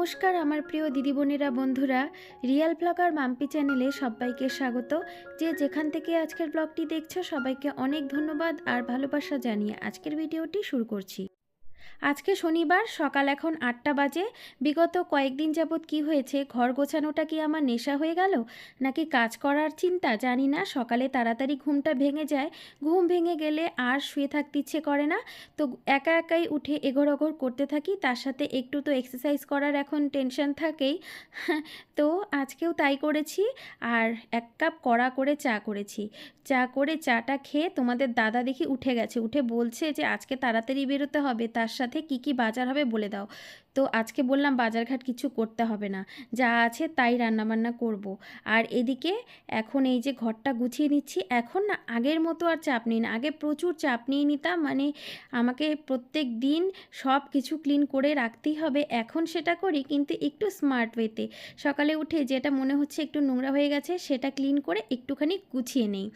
নমস্কার আমার প্রিয় দিদি বোনেরা বন্ধুরা, রিয়েল ব্লগার মাম্পি চ্যানেলে সবাইকে স্বাগত। যে যেখান থেকে আজকের ব্লগটি দেখছো সবাইকে অনেক ধন্যবাদ আর ভালোবাসা জানিয়ে আজকের ভিডিওটি শুরু করছি। আজকে শনিবার, সকাল এখন 8টা বাজে। বিগত কয়েকদিন যাবৎ কি হয়েছে, ঘর গোছানোটা কি আমার নেশা হয়ে গেল নাকি কাজ করার চিন্তা জানি না। সকালে তাড়াতাড়ি ঘুমটা ভেঙে যায়, ঘুম ভেঙে গেলে আর শুয়ে থাকতে ইচ্ছে করে না, তো একা একাই উঠে এগোর ওগোর করতে থাকি। তার সাথে একটু তো এক্সারসাইজ করার এখন টেনশন থাকেই। তো আজকেও তাই করেছি, আর 1 কাপ কড়া করে চা করেছি। চা করে চাটা খেয়ে তোমাদের দাদা দেখি উঠে গেছে, উঠে বলছে যে আজকে তাড়াতাড়ি বেরোতে হবে, তার সাথে কি কি বাজার হবে বলে দাও। তো আজকে বললাম বাজারঘাট কিছু করতে হবে না, যা আছে তাই রান্নাবান্না করব। আর এদিকে এখন এই যে ঘরটা গুছিয়ে নিচ্ছি। এখন না আগের মতো আর চাপ নিই না, আগে প্রচুর চাপ নিয়ে নিতাম, মানে আমাকে প্রত্যেক দিন সব কিছু ক্লিন করে রাখতেই হবে। এখন সেটা করি কিন্তু একটু স্মার্ট ওয়েতে। সকালে উঠে যেটা মনে হচ্ছে একটু নোংরা হয়ে গেছে সেটা ক্লিন করে একটুখানি গুছিয়ে নেই।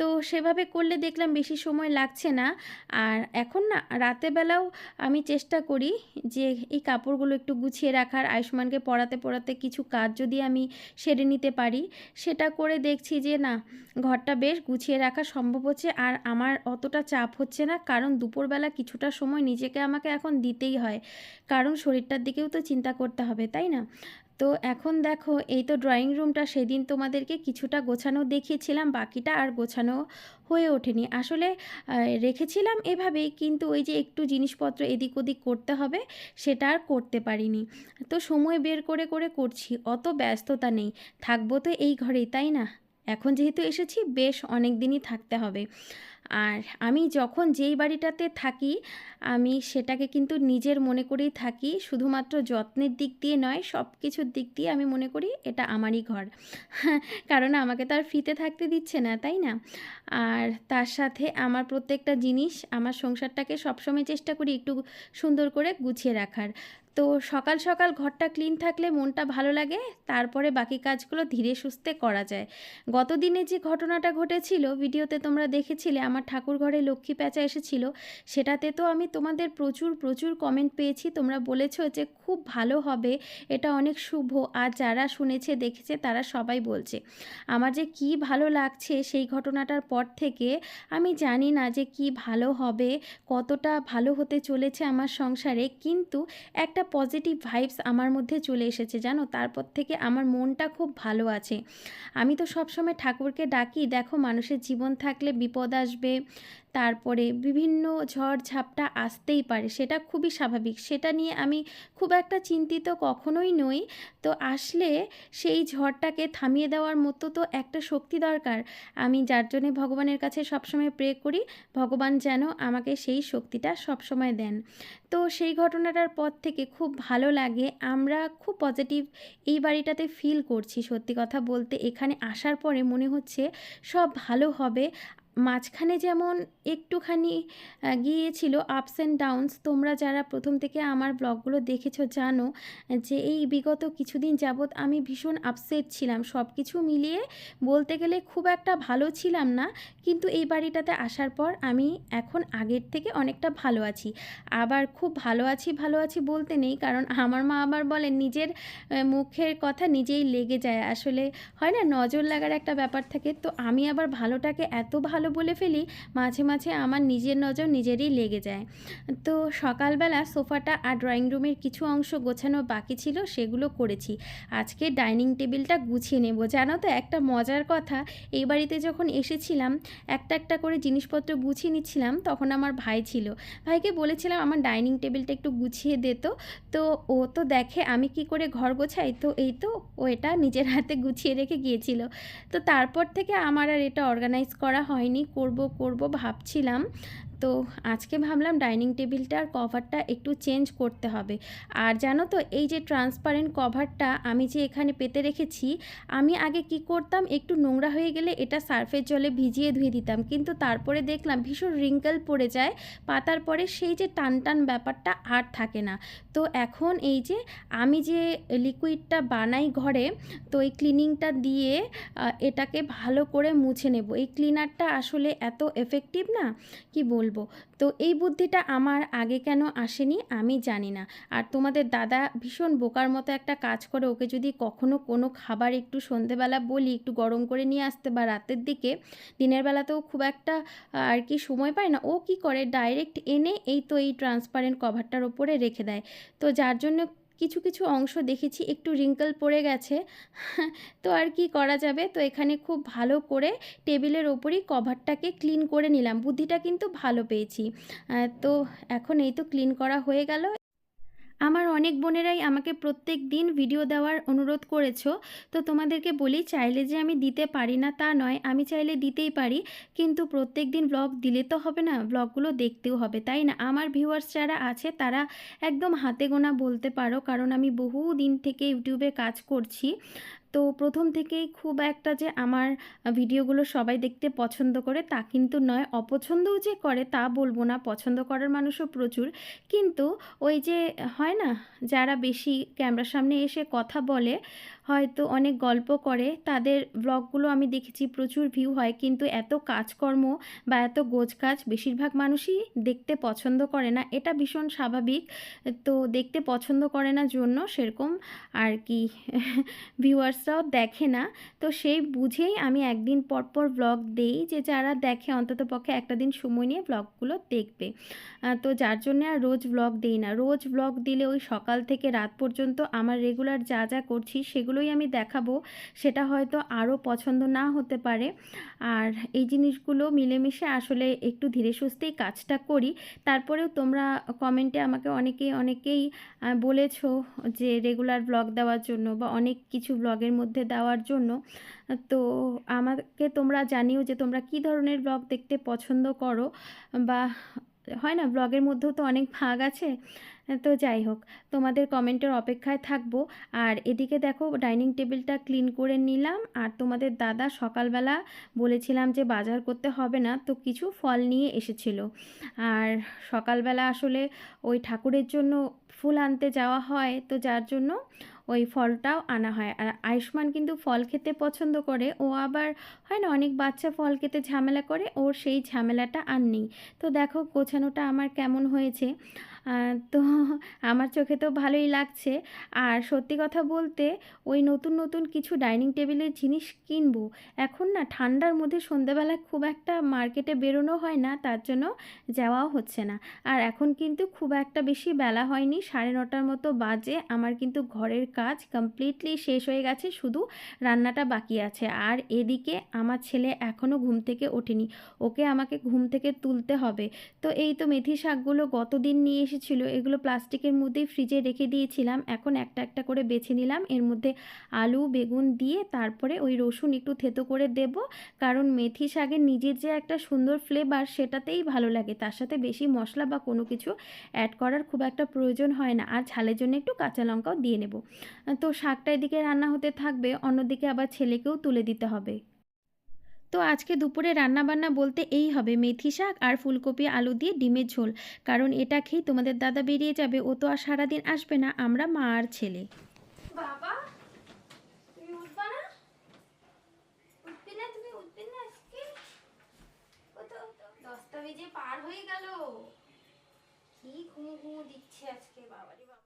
তো সেভাবে করলে দেখলাম বেশি সময় লাগছে না। আর এখন না রাতেবেলাও আমি চেষ্টা করি যে এই কাপড়গুলো একটু গুছিয়ে রাখার, আয়ুষ্মানকে পড়াতে পড়াতে কিছু কাজ যদি আমি সেরে নিতে পারি, সেটা করে দেখছি যে না, ঘরটা বেশ গুছিয়ে রাখা সম্ভব হচ্ছে আর আমার অতটা চাপ হচ্ছে না। কারণ দুপুরবেলা কিছুটা সময় নিজেকে আমাকে এখন দিতেই হয়, কারণ শরীরটার দিকেও তো চিন্তা করতে হবে, তাই না? তো এখন দেখো, এই তো ড্রয়িং রুমটা সেদিন তোমাদেরকে কিছুটা গোছানো দেখিয়েছিলাম, বাকিটা আর গোছানো হয়ে ওঠেনি আসলে। রেখেছিলাম এভাবেই, কিন্তু ওই যে একটু জিনিসপত্র এদিক ওদিক করতে হবে, সেটা আর করতে পারিনি। তো সময় বের করে করে করছি, অত ব্যস্ততা নেই, থাকবো তো এই ঘরেই, তাই না? এখন যেহেতু এসেছি বেশ অনেক দিনই থাকতে হবে। আর আমি যখন যেই বাড়িটাতে থাকি, আমি সেটাকে কিন্তু নিজের মনে করেই থাকি, শুধুমাত্র যত্নের দিক দিয়ে নয়, সব কিছুর দিক দিয়ে আমি মনে করি এটা আমারই ঘর। কারণ আমাকে তো আর ফ্রিতে থাকতে দিচ্ছে না, তাই না? আর তার সাথে আমার প্রত্যেকটা জিনিস, আমার সংসারটাকে সবসময় চেষ্টা করি একটু সুন্দর করে গুছিয়ে রাখার। তো সকাল সকাল ঘরটা ক্লিন থাকলে মনটা ভালো লাগে, তারপরে বাকি কাজগুলো ধীরে সুস্থে করা যায়। গত দিনে যে ঘটনাটা ঘটেছিল ভিডিওতে তোমরা দেখেছিলে, আমার ঠাকুর ঘরে লক্ষ্মী প্যাঁচা এসেছিল, সেটাতে তো আমি তোমাদের প্রচুর প্রচুর কমেন্ট পেয়েছি। তোমরা বলেছো যে খুব ভালো হবে, এটা অনেক শুভ। আর যারা শুনেছে দেখেছে তারা সবাই বলছে আমার যে কি ভালো লাগছে সেই ঘটনাটার পর থেকে। আমি জানি না যে কি ভালো হবে, কতটা ভালো হতে চলেছে আমার সংসারে, কিন্তু একটা পজিটিভ ভাইবস আমার মধ্যে চলে এসেছে জানো। তারপর থেকে আমার মনটা খুব ভালো আছে। আমি তো সবসময় ঠাকুরকে ডাকি, দেখো মানুষের জীবন থাকলে বিপদ আসবে, তারপরে বিভিন্ন ঝড় ঝাপটা আসতেই পারে, সেটা খুবই স্বাভাবিক, সেটা নিয়ে আমি খুব একটা চিন্তিত কখনোই নই। তো আসলে সেই ঝড়টাকে থামিয়ে দেওয়ার মতো তো একটা শক্তি দরকার। আমি যার জন্যে ভগবানের কাছে সবসময় প্রে করি, ভগবান যেন আমাকে সেই শক্তিটা সবসময় দেন। তো সেই ঘটনাটার পর থেকে খুব ভালো লাগে, আমরা খুব পজিটিভ এই বাড়িটাতে ফিল করছি। সত্যি কথা বলতে এখানে আসার পরে মনে হচ্ছে সব ভালো হবে। মাঝখানে যেমন একটুখানি গিয়েছিল আপস অ্যান্ড ডাউনস, তোমরা যারা প্রথম থেকে আমার ব্লগগুলো দেখেছো জানো যে এই বিগত কিছুদিন যাবৎ আমি ভীষণ আপসেট ছিলাম, সব কিছু মিলিয়ে বলতে গেলে খুব একটা ভালো ছিলাম না। কিন্তু এই বাড়িটাতে আসার পর আমি এখন আগের থেকে অনেকটা ভালো আছি। আবার খুব ভালো আছি ভালো আছি বলতে নেই, কারণ আমার মা আবার বলেন নিজের মুখের কথা নিজেই লেগে যায়, আসলে হয় না, নজর লাগার একটা ব্যাপার থাকে। তো আমি আবার ভালোটাকে এত ভালো বলে ফেলি, মাঝে মাঝে আমার নিজের নজর নিজেরই লেগে যায়। তো সকালবেলা সোফাটা আর ড্রয়িং রুমের কিছু অংশ গোছানো বাকি ছিল, সেগুলো করেছি। আজকে ডাইনিং টেবিলটা গুছিয়ে নেব। জানো তো একটা মজার কথা, এই বাড়িতে যখন এসেছিলাম একটা একটা করে জিনিসপত্র গুছিয়ে নিচ্ছিলাম, তখন আমার ভাই ছিল, ভাইকে বলেছিলাম আমার ডাইনিং টেবিলটা একটু গুছিয়ে দে। তো ও তো দেখে আমি কি করে ঘর গোছাই, তো এই তো ও এটা নিজের হাতে গুছিয়ে রেখে গিয়েছিল। তো তারপর থেকে আমার আর এটা অর্গানাইজ করা হয়নি, করব করব ভাবছিলাম। তো আজকে ভাবলাম ডাইনিং টেবিলটার কভারটা একটু চেঞ্জ করতে হবে। আর জানো তো এই যে ট্রান্সপারেন্ট কভারটা আমি যে এখানে পেতে রেখেছি, আমি আগে কি করতাম, একটু নোংরা হয়ে গেলে এটা সার্ফের জলে ভিজিয়ে ধুয়ে দিতাম, কিন্তু তারপরে দেখলাম ভীষণ রিঙ্কেল পড়ে যায় পাতার পরে, সেই যে টান টান ব্যাপারটা আর থাকে না। তো এখন এই যে আমি যে লিকুইডটা বানাই ঘরে, তো এই ক্লিনিংটা দিয়ে এটাকে ভালো করে মুছে নেব। এই ক্লিনারটা আসলে এত এফেক্টিভ না, কি বলবো। বলবো। তো এই বুদ্ধিটা আমার আগে কেন আসেনি আমি জানি না। আর তোমাদের দাদা ভীষণ বোকার মতো একটা কাজ করে, ওকে যদি কখনো কোনো খাবার একটু সন্ধেবেলা বলি একটু গরম করে নিয়ে আসতে বা রাতের দিকে, দিনের বেলাতেও খুব একটা আর কি সময় পায় না, ও কি করে ডাইরেক্ট এনে এই তো এই ট্রান্সপারেন্ট কভারটার ওপরে রেখে দেয়। তো যার জন্য কিছু কিছু অংশ দেখেছি একটু রিঙ্কেল পড়ে গেছে। তো আর কি করা যাবে, তো এখানে খুব ভালো করে টেবিলের ওপরই কভারটাকে ক্লিন করে নিলাম, বুদ্ধিটা কিন্তু ভালো পেয়েছি। তো এখন এই তো ক্লিন করা হয়ে গেল। আমার অনেক বোনেরাই আমাকে প্রত্যেক দিন ভিডিও দেওয়ার অনুরোধ করেছো। তো তোমাদেরকে বলি, চাইলে যে আমি দিতে পারি না তা নয়, আমি চাইলে দিতেই পারি, কিন্তু প্রত্যেক দিন ব্লগ দিলে তো হবে না, ব্লগগুলো দেখতেও হবে, তাই না? আমার ভিউয়ার্স যারা আছে তারা একদম হাতে গোনা বলতে পারো, কারণ আমি বহু দিন থেকে ইউটিউবে কাজ করছি। তো প্রথম থেকেই খুব একটা যে আমার ভিডিওগুলো সবাই দেখতে পছন্দ করে তা কিন্তু নয়, অপছন্দও যে করে তা বলবো না, পছন্দ করার মানুষও প্রচুর। কিন্তু ওই যে হয় না, যারা বেশি ক্যামেরার সামনে এসে কথা বলে, হয়তো অনেক গল্প করে, তাদের ব্লগগুলো আমি দেখেছি প্রচুর ভিউ হয়, কিন্তু এত কাজকর্ম বা এত গোছগাছ বেশিরভাগ মানুষই দেখতে পছন্দ করে না, এটা ভীষণ স্বাভাবিক। তো দেখতে পছন্দ করে না জন্য সেরকম আর কি ভিউয়ার্সরাও দেখে না। তো সেই বুঝেই আমি একদিন পর পর ব্লগ দেই, যে যারা দেখে অন্তত পক্ষে একটা দিন সময় নিয়ে ব্লগগুলো দেখবে। তো যার জন্যে আর রোজ ব্লগ দিই না, রোজ ব্লগ দিলে ওই সকাল থেকে রাত পর্যন্ত আমার রেগুলার যা যা করছি সেগুলোই আমি দেখাবো, সেটা হয়তো আরও পছন্দ না হতে পারে। আর এই জিনিসগুলো মিলেমিশে আসলে একটু ধীরে সুস্থেই কাজটা করি। তারপরেও তোমরা কমেন্টে আমাকে অনেকেই বলেছো যে রেগুলার ব্লগ দেওয়ার জন্য বা অনেক কিছু ব্লগের মধ্যে দেওয়ার জন্য। তো আমাকে তোমরা জানিও যে তোমরা কী ধরনের ব্লগ দেখতে পছন্দ করো, বা হয় না ব্লগের মধ্যেও তো অনেক ভাগ আছে। তো যাই হোক, তোমাদের কমেন্টের অপেক্ষায় থাকবো। আর এদিকে দেখো ডাইনিং টেবিলটা ক্লিন করে নিলাম, আর তোমাদের দাদা সকালবেলা বলেছিলাম যে বাজার করতে হবে না, তো কিছু ফল নিয়ে এসেছিল। আর সকালবেলা আসলে ওই ঠাকুরের জন্য ফুল আনতে যাওয়া হয়, তো যার জন্য ওই ফলটাও আনা হয়। আর আয়ুষ্মান কিন্তু ফল খেতে পছন্দ করে, ও আবার হয় না অনেক বাচ্চা ফল খেতে ঝামেলা করে, ওর সেই ঝামেলাটা আর নেই। তো দেখো গোছানোটা আমার কেমন হয়েছে। তো আমার চোখে তো ভালোই লাগছে। আর সত্যি কথা বলতে ওই নতুন নতুন কিছু ডাইনিং টেবিলের জিনিস কিনবো। এখন না ঠান্ডার মধ্যে সন্ধ্যেবেলা খুব একটা মার্কেটে বেরোনো হয় না, তার জন্য যাওয়াও হচ্ছে না। আর এখন কিন্তু খুব একটা বেশি বেলা হয়নি, 9:30টার মতো বাজে, আমার কিন্তু ঘরের কাজ কমপ্লিটলি শেষ হয়ে গেছে, শুধু রান্নাটা বাকি আছে। আর এদিকে আমার ছেলে এখনও ঘুম থেকে ওঠেনি, ওকে আমাকে ঘুম থেকে তুলতে হবে। তো এই তো মেথি শাকগুলো গতদিন নিয়ে এসেছিল, এগুলো প্লাস্টিকের মধ্যেই ফ্রিজে রেখে দিয়েছিলাম, এখন একটা একটা করে বেছে নিলাম, এর মধ্যে আলু বেগুন দিয়ে তারপরে ওই রসুন একটু থেতো করে দেব, কারণ মেথি শাকের নিজের যে একটা সুন্দর ফ্লেভার সেটাতেই ভালো লাগে, তার সাথে বেশি মশলা বা কোনো কিছু অ্যাড করার খুব একটা প্রয়োজন হয় না। আর ঝালের জন্য একটু কাঁচা লঙ্কাও দিয়ে নেব। তো শাকটা এদিকে রান্না হতে থাকবে, অন্যদিকে আবার ছেলেকেও তুলে দিতে হবে। তো আজকে দুপুরে রান্নাবান্না বলতে এই হবে, মেথি শাক আর ফুলকপি আলু দিয়ে ডিমের ঝোল, কারণ এটা খেয়েই তোমাদের দাদা বেরিয়ে যাবে, ও তো আর সারাদিন আসবে না, আমরা মা আর ছেলে। বাবা, তুমি উঠবা না? উঠবে না? তুমি উঠবে না আজকে? ও তো 10টা বেজে পার হয়ে গেল, কি ঘুমো ঘুমো দিচ্ছে আজকে, বাবারে বাবা।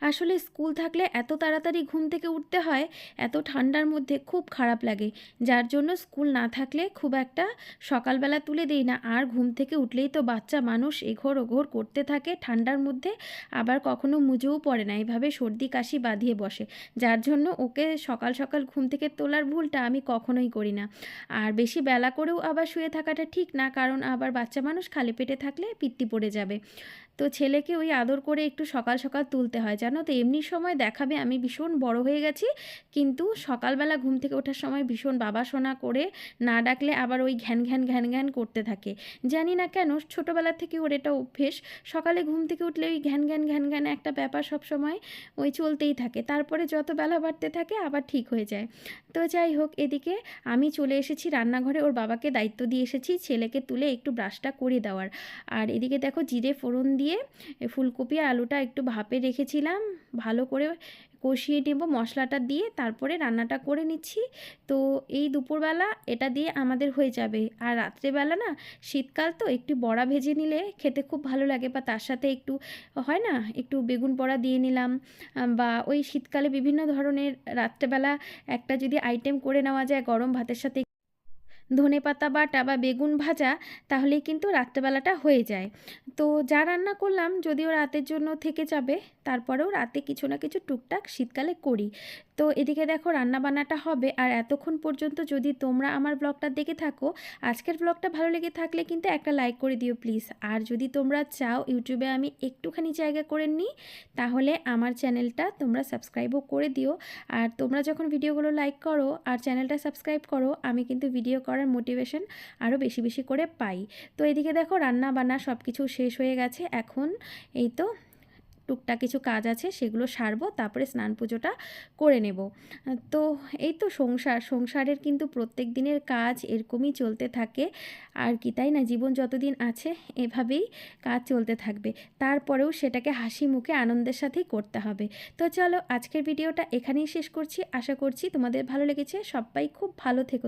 আসলে স্কুল থাকলে এত তাড়াতাড়ি ঘুম থেকে উঠতে হয়, এত ঠান্ডার মধ্যে খুব খারাপ লাগে, যার জন্য স্কুল না থাকলে খুব একটা সকালবেলা তুলে দিই না। আর ঘুম থেকে উঠলেই তো বাচ্চা মানুষ এঘোর ওঘোর করতে থাকে ঠান্ডার মধ্যে, আবার কখনো মুজেও পড়ে না, এইভাবে সর্দি কাশি বাঁধিয়ে বসে, যার জন্য ওকে সকাল সকাল ঘুম থেকে তোলার ভুলটা আমি কখনোই করি না। আর বেশি বেলা করেও আবার শুয়ে থাকাটা ঠিক না, কারণ আবার বাচ্চা মানুষ খালি পেটে থাকলে পিত্তি পড়ে যাবে। তো ছেলেকে ওই আদর করে একটু সকাল সকাল তুলতে হয়, জানো তো এমনি সময় দেখাবে আমি ভীষণ বড় হয়ে গেছি, কিন্তু সকালবেলা ঘুম থেকে ওঠার সময় ভীষণ বাবা সোনা করে না ডাকলে আবার ওই ঘ্যান ঘ্যান ঘ্যান ঘ্যান করতে থাকে, জানি না কেন, ছোটোবেলা থেকে ওর এটা অভ্যেস, সকালে ঘুম থেকে উঠলে ওই ঘ্যান ঘ্যান ঘ্যান ঘ্যান একটা ব্যাপার সব সময় ওই চলতেই থাকে, তারপরে যত বেলা বাড়তে থাকে আবার ঠিক হয়ে যায়। তো যাই হোক, এদিকে আমি চলে এসেছি রান্নাঘরে, ওর বাবাকে দায়িত্ব দিয়ে এসেছি ছেলেকে তুলে একটু ব্রাশটা করে দেওয়ার। আর এদিকে দেখো জিরে ফোড়ন দিয়ে ফুলকপি আর আলুটা একটু ভাপে রেখেছিলাম, দিলাম, ভালো করে কষিয়ে নেব মশলাটা দিয়ে, তারপরে রান্নাটা করে নিচ্ছি। তো এই দুপুরবেলা এটা দিয়ে আমাদের হয়ে যাবে। আর রাত্রেবেলা না, শীতকাল তো একটু বড়া ভেজে নিলে খেতে খুব ভালো লাগে, বা তার সাথে একটু হয় না, একটু বেগুন বড়া দিয়ে নিলাম, বা ওই শীতকালে বিভিন্ন ধরনের রাত্রেবেলা একটা যদি আইটেম করে নেওয়া যায় গরম ভাতের সাথে, ধনেপাতা বাটা বা বেগুন ভাজা, তাহলেই কিন্তু রাত্রেবেলাটা হয়ে যায়। তো যা রান্না করলাম যদিও রাতের জন্য থেকে যাবে, তারপরেও রাতে কিছু না কিছু টুকটাক শীতকালে করি। তো এদিকে দেখো রান্নাবান্নাটা হবে, আর এতক্ষণ পর্যন্ত যদি তোমরা আমার ব্লগটা দেখে থাকো, আজকের ব্লগটা ভালো লেগে থাকলে কিন্তু একটা লাইক করে দিও প্লিজ। আর যদি তোমরা চাও ইউটিউবে আমি একটুখানি জায়গা করে নিই, তাহলে আমার চ্যানেলটা তোমরা সাবস্ক্রাইবও করে দিও। আর তোমরা যখন ভিডিওগুলো লাইক করো আর চ্যানেলটা সাবস্ক্রাইব করো, আমি কিন্তু ভিডিও করার মোটিভেশন আরও বেশি বেশি করে পাই। তো এদিকে দেখো রান্না বান্না সব কিছু শেষ হয়ে গেছে, এখন এই তো টুকটাক কিছু কাজ আছে সেগুলো সারবো, তারপরে স্নান পুজোটা করে নেব। তো এই তো সংসারের কিন্তু প্রত্যেক দিনের কাজ এরকমই চলতে থাকে, আর কি তাই না? জীবন যতদিন আছে এভাবেই কাজ চলতে থাকবে, তারপরেও সেটাকে হাসি মুখে আনন্দের সাথেই করতে হবে। তো চলো আজকের ভিডিওটা এখানেই শেষ করছি, আশা করছি তোমাদের ভালো লেগেছে। সবাই খুব ভালো থেকো।